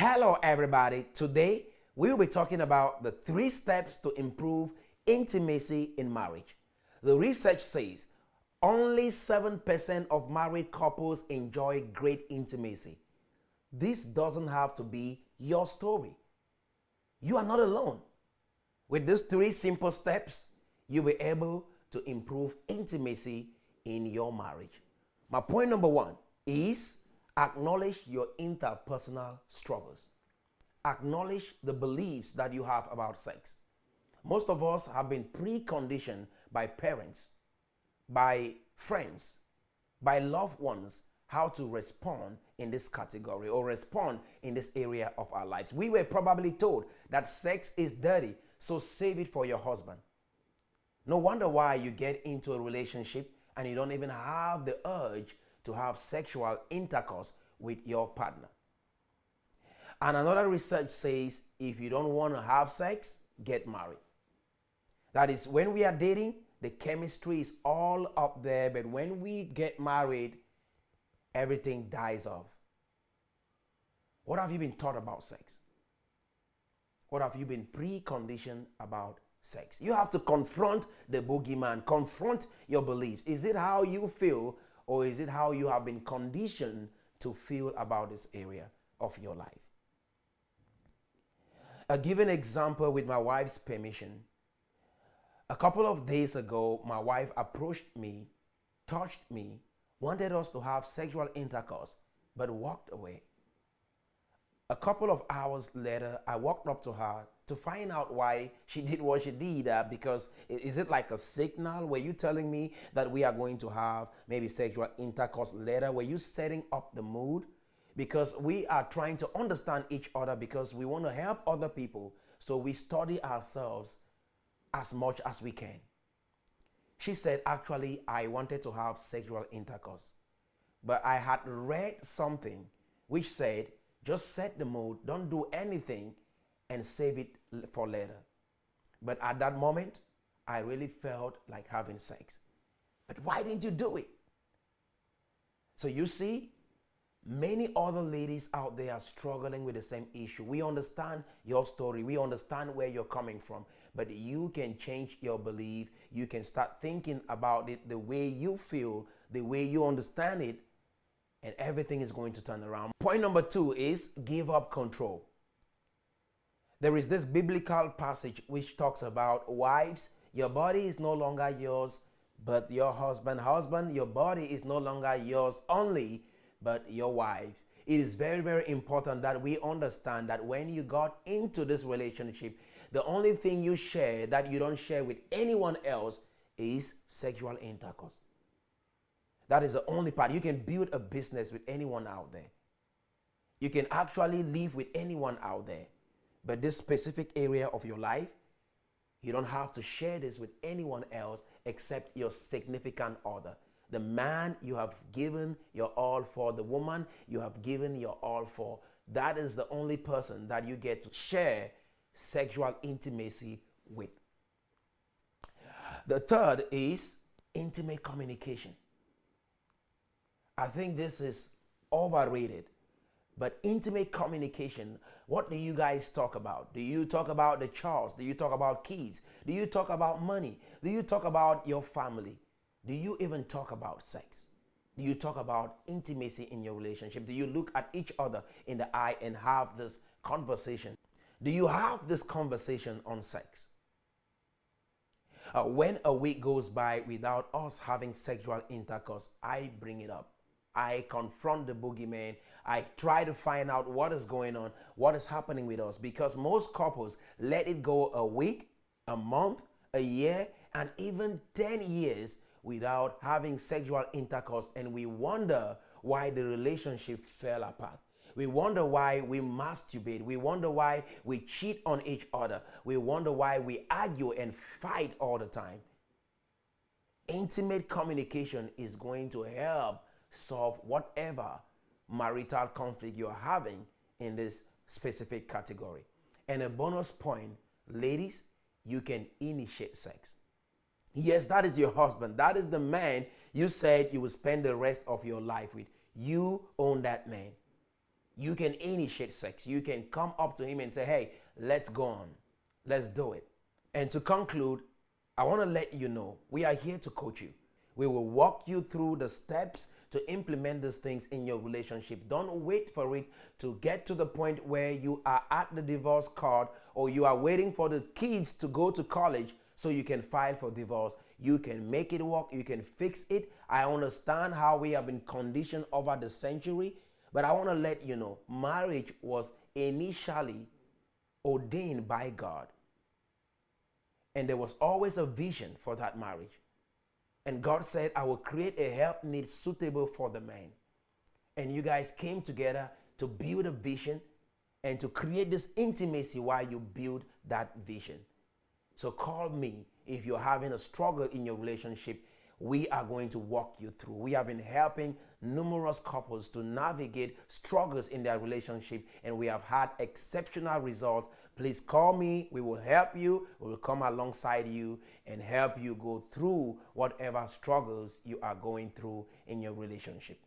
Hello, everybody. Today, we will be talking about the 3 steps to improve intimacy in marriage. The research says only 7% of married couples enjoy great intimacy. This doesn't have to be your story. You are not alone. With these 3 simple steps, you'll be able to improve intimacy in your marriage. My point number 1 is acknowledge your interpersonal struggles. Acknowledge the beliefs that you have about sex. Most of us have been preconditioned by parents, by friends, by loved ones how to respond in this category or respond in this area of our lives. We were probably told that sex is dirty, so save it for your husband. No wonder why you get into a relationship and you don't even have the urge to have sexual intercourse with your partner. And another research says if you don't want to have sex, get married. That is, when we are dating, the chemistry is all up there, but when we get married, everything dies off. What have you been taught about sex? What have you been preconditioned about sex? You have to confront the boogeyman, confront your beliefs. Is it how you feel, or is it how you have been conditioned to feel about this area of your life? A given example with my wife's permission. A couple of days ago, my wife approached me, touched me, wanted us to have sexual intercourse, but walked away. A couple of hours later, I walked up to her to find out why she did what she did. Because is it like a signal? Were you telling me that we are going to have maybe sexual intercourse later? Were you setting up the mood? Because we are trying to understand each other because we want to help other people. So we study ourselves as much as we can. She said, actually, I wanted to have sexual intercourse, but I had read something which said, just set the mood, don't do anything, and save it for later. But at that moment, I really felt like having sex. But why didn't you do it? So you see, many other ladies out there are struggling with the same issue. We understand your story. We understand where you're coming from. But you can change your belief. You can start thinking about it the way you feel, the way you understand it, and everything is going to turn around. Point number 2 is give up control. There is this biblical passage which talks about wives, your body is no longer yours, but your husband. Husband, your body is no longer yours only, but your wife. It is very, very important that we understand that when you got into this relationship, the only thing you share that you don't share with anyone else is sexual intercourse. That is the only part. You can build a business with anyone out there. You can actually live with anyone out there. But this specific area of your life, you don't have to share this with anyone else except your significant other. The man you have given your all for, the woman you have given your all for, that is the only person that you get to share sexual intimacy with. The third is intimate communication. I think this is overrated, but intimate communication, what do you guys talk about? Do you talk about the chores? Do you talk about kids? Do you talk about money? Do you talk about your family? Do you even talk about sex? Do you talk about intimacy in your relationship? Do you look at each other in the eye and have this conversation? Do you have this conversation on sex? When a week goes by without us having sexual intercourse, I bring it up. I confront the boogeyman. I try to find out what is going on, what is happening with us, because most couples let it go a week, a month, a year, and even 10 years without having sexual intercourse, and we wonder why the relationship fell apart. We wonder why we masturbate. We wonder why we cheat on each other. We wonder why we argue and fight all the time. Intimate communication is going to help solve whatever marital conflict you're having in this specific category. And a bonus point, ladies, you can initiate sex. Yes, that is your husband. That is the man you said you will spend the rest of your life with. You own that man. You can initiate sex. You can come up to him and say, hey, let's go on. Let's do it. And to conclude, I want to let you know we are here to coach you. We will walk you through the steps to implement these things in your relationship. Don't wait for it to get to the point where you are at the divorce court or you are waiting for the kids to go to college so you can file for divorce. You can make it work. You can fix it. I understand how we have been conditioned over the century, but I want to let you know marriage was initially ordained by God. And there was always a vision for that marriage. And God said, I will create a helpmeet suitable for the man. And you guys came together to build a vision and to create this intimacy while you build that vision. So call me if you're having a struggle in your relationship. We are going to walk you through. We have been helping numerous couples to navigate struggles in their relationship, and we have had exceptional results. Please call me. We will help you. We will come alongside you and help you go through whatever struggles you are going through in your relationship.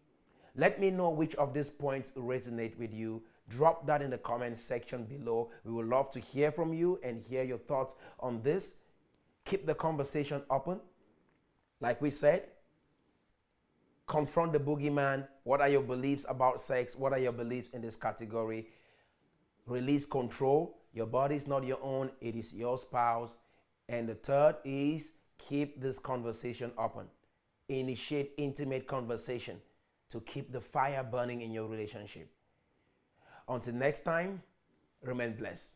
Let me know which of these points resonate with you. Drop that in the comment section below. We would love to hear from you and hear your thoughts on this. Keep the conversation open. Like we said, confront the boogeyman. What are your beliefs about sex? What are your beliefs in this category? Release control. Your body is not your own. It is your spouse. And the third is keep this conversation open. Initiate intimate conversation to keep the fire burning in your relationship. Until next time, remain blessed.